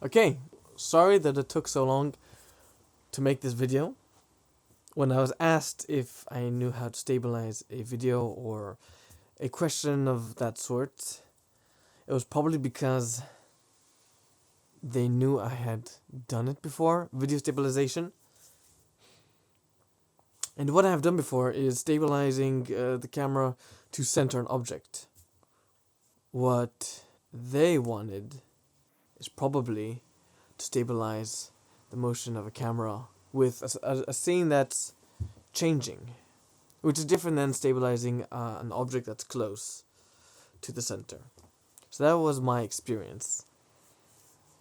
Okay, sorry that it took so long to make this video. When I was asked if I knew how to stabilize a video or a question of that sort, it was probably because they knew I had done it before, video stabilization. And what I have done before is stabilizing the camera to center an object. What they wanted is probably to stabilize the motion of a camera with a scene that's changing, which is different than stabilizing an object that's close to the center. So that was my experience.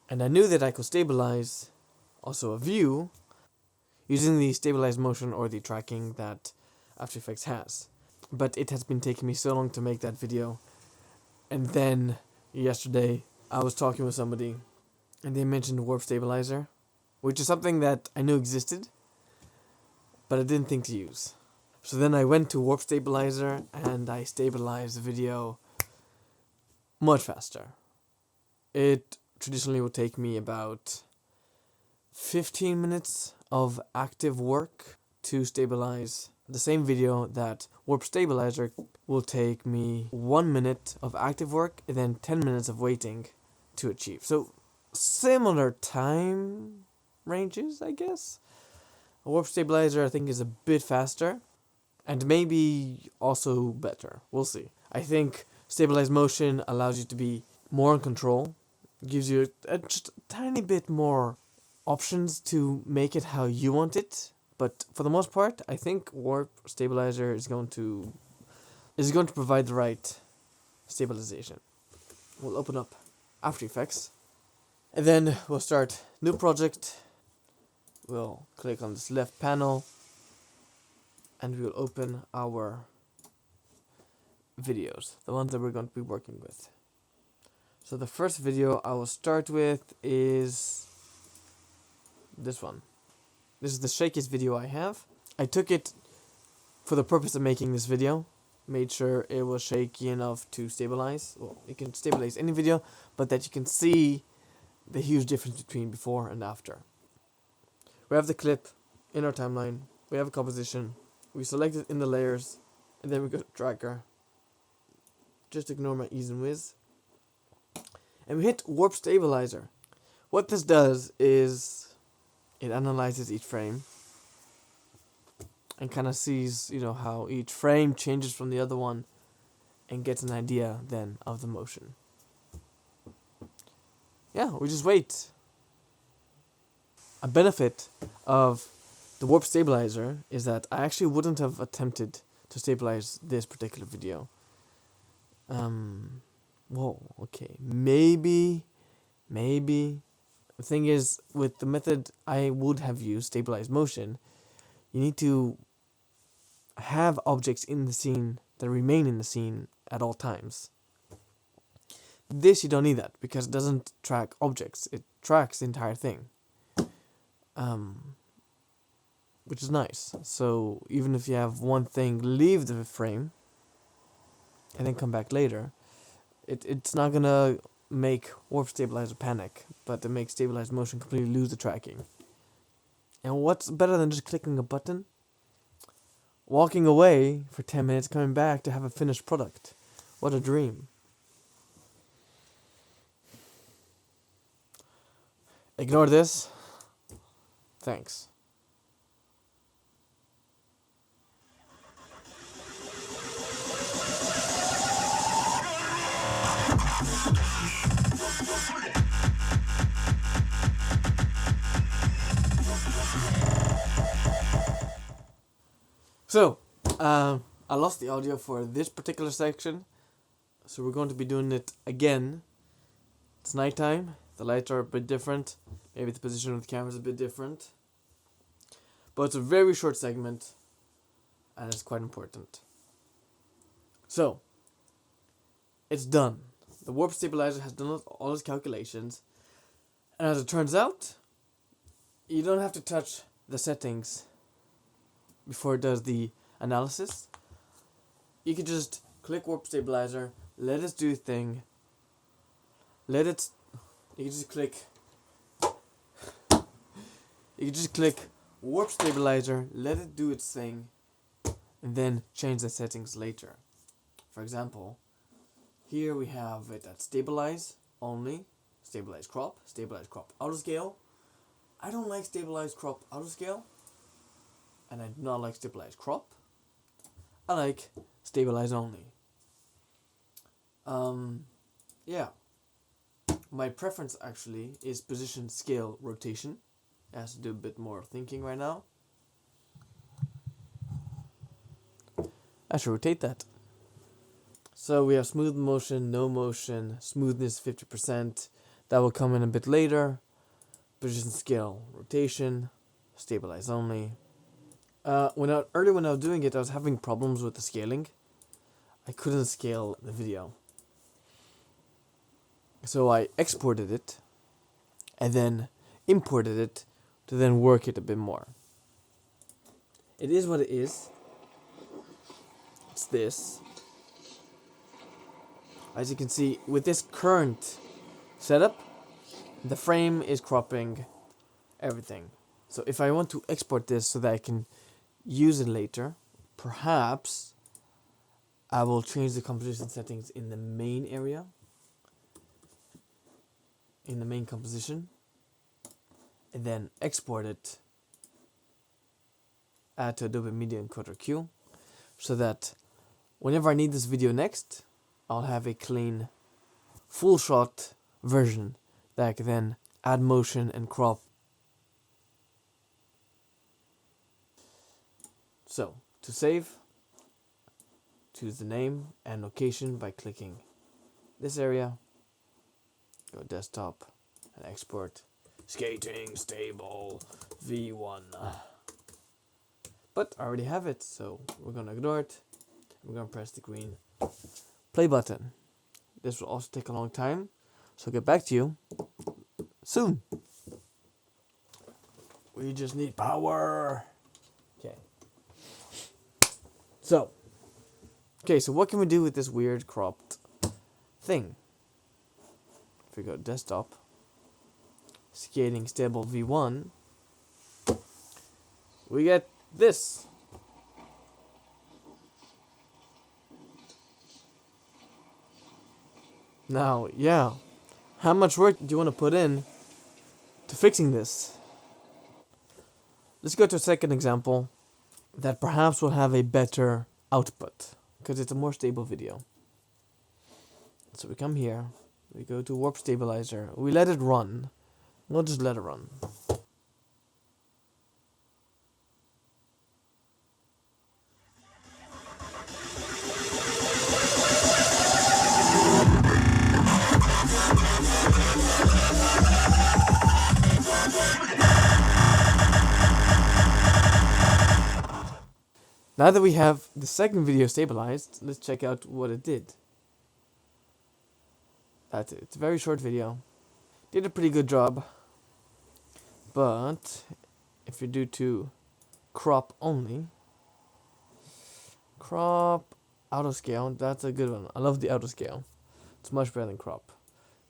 And I knew that I could stabilize also a view using the stabilized motion or the tracking that After Effects has. But it has been taking me so long to make that video. And then yesterday I was talking with somebody and they mentioned warp stabilizer, which is something that I knew existed, but I didn't think to use. So then I went to warp stabilizer and I stabilized the video much faster. It traditionally would take me about 15 minutes of active work to stabilize the same video that warp stabilizer will take me 1 minute of active work and then 10 minutes of waiting to achieve. So similar time ranges, I guess. A warp stabilizer I think is a bit faster and maybe also better. We'll see. I think stabilized motion allows you to be more in control, gives you just a tiny bit more options to make it how you want it. But for the most part, I think warp stabilizer is going to provide the right stabilization. We'll open up After Effects and then we'll start new project. We'll click on this left panel and we'll open our videos, the ones that we're going to be working with. So the first video I will start with is this one. This is the shakiest video I have. I took it for the purpose of making this video. Made sure it was shaky enough to stabilize. Well, you can stabilize any video, but that you can see the huge difference between before and after. We have the clip in our timeline. We have a composition. We select it in the layers. And then we go to tracker. Just ignore my ease and whiz. And we hit warp stabilizer. What this does is it analyzes each frame and kind of sees, how each frame changes from the other one and gets an idea then of the motion. Yeah, we just wait. A benefit of the warp stabilizer is that I actually wouldn't have attempted to stabilize this particular video. Whoa, okay, maybe. The thing is, with the method I would have used, stabilized motion, you need to have objects in the scene that remain in the scene at all times. This you don't need that, because it doesn't track objects, it tracks the entire thing. Which is nice. So even if you have one thing leave the frame and then come back later, it's not gonna make warp stabilizer panic, but it makes stabilized motion completely lose the tracking. And what's better than just clicking a button? Walking away for 10 minutes, coming back to have a finished product. What a dream. Ignore this. Thanks. So, I lost the audio for this particular section, so we're going to be doing it again. It's nighttime, the lights are a bit different, maybe the position of the camera is a bit different, but it's a very short segment, and it's quite important. So, it's done. The warp stabilizer has done all its calculations, and as it turns out, you don't have to touch the settings before it does the analysis. You can just click warp stabilizer, let it do its thing, you can just click You can just click Warp Stabilizer, let it do its thing, and then change the settings later. For example, here we have it at Stabilize Only, Stabilize Crop Auto Scale. I don't like Stabilize Crop Auto Scale, and I do not like Stabilize Crop. I like Stabilize Only. Yeah. My preference actually is Position, Scale, Rotation. I have to do a bit more thinking right now. I should rotate that. So we have smooth motion, no motion, smoothness 50%. That will come in a bit later. Position, scale, rotation, stabilize only. Earlier when I was doing it, I was having problems with the scaling. I couldn't scale the video. So I exported it and then imported it to then work it a bit more. It is what it is. It's this. As you can see, with this current setup, the frame is cropping everything. So if I want to export this so that I can use it later, perhaps I will change the composition settings in the main area, in the main composition, and then export it, add to Adobe Media Encoder Q, so that whenever I need this video next, I'll have a clean, full shot version that I can then add motion and crop. So, to save, choose the name and location by clicking this area, go desktop and export skating stable V1. But I already have it, so we're gonna ignore it. We're gonna press the green play button. This will also take a long time, so I'll get back to you soon. We just need power. Okay. So what can we do with this weird cropped thing? If we go to desktop, skating stable V1, we get this. Now, yeah, how much work do you want to put in to fixing this? Let's go to a second example that perhaps will have a better output, because it's a more stable video. So we come here, we go to Warp Stabilizer, we let it run. We'll just let it run. Now that we have the second video stabilized, let's check out what it did. That's it. It's a very short video. Did a pretty good job. But if you do to crop only, crop auto scale, that's a good one. I love the auto scale. It's much better than crop.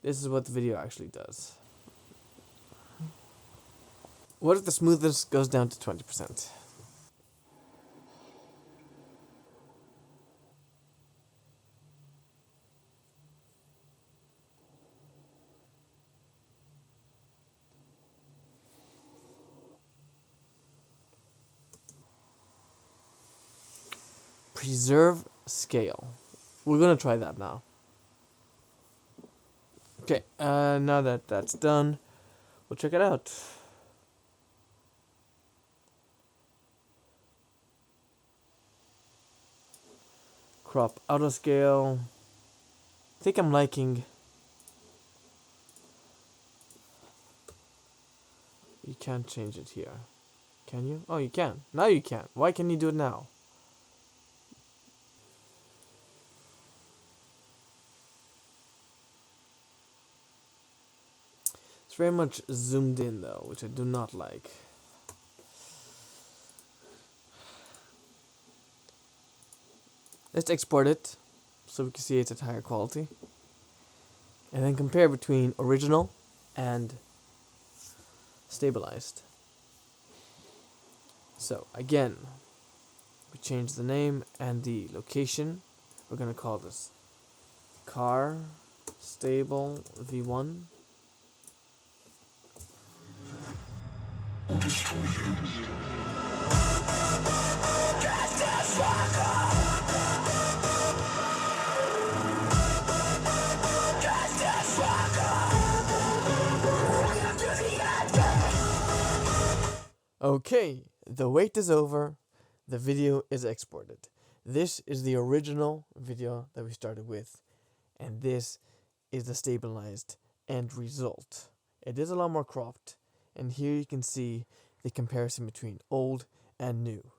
This is what the video actually does. What if the smoothness goes down to 20%? Preserve scale. We're gonna try that now. Okay, now that that's done, we'll check it out. Crop auto scale. I think I'm liking. You can't change it here. Can you? Oh, you can. Now you can. Why can you do it now? It's very much zoomed in though, which I do not like. Let's export it so we can see it's at higher quality. And then compare between original and stabilized. So again, we change the name and the location. We're gonna call this car stable v1. Okay, the wait is over. The video is exported. This is the original video that we started with, and this is the stabilized end result. It is a lot more cropped, and here you can see the comparison between old and new.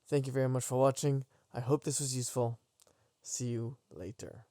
Thank you very much for watching. I hope this was useful. See you later.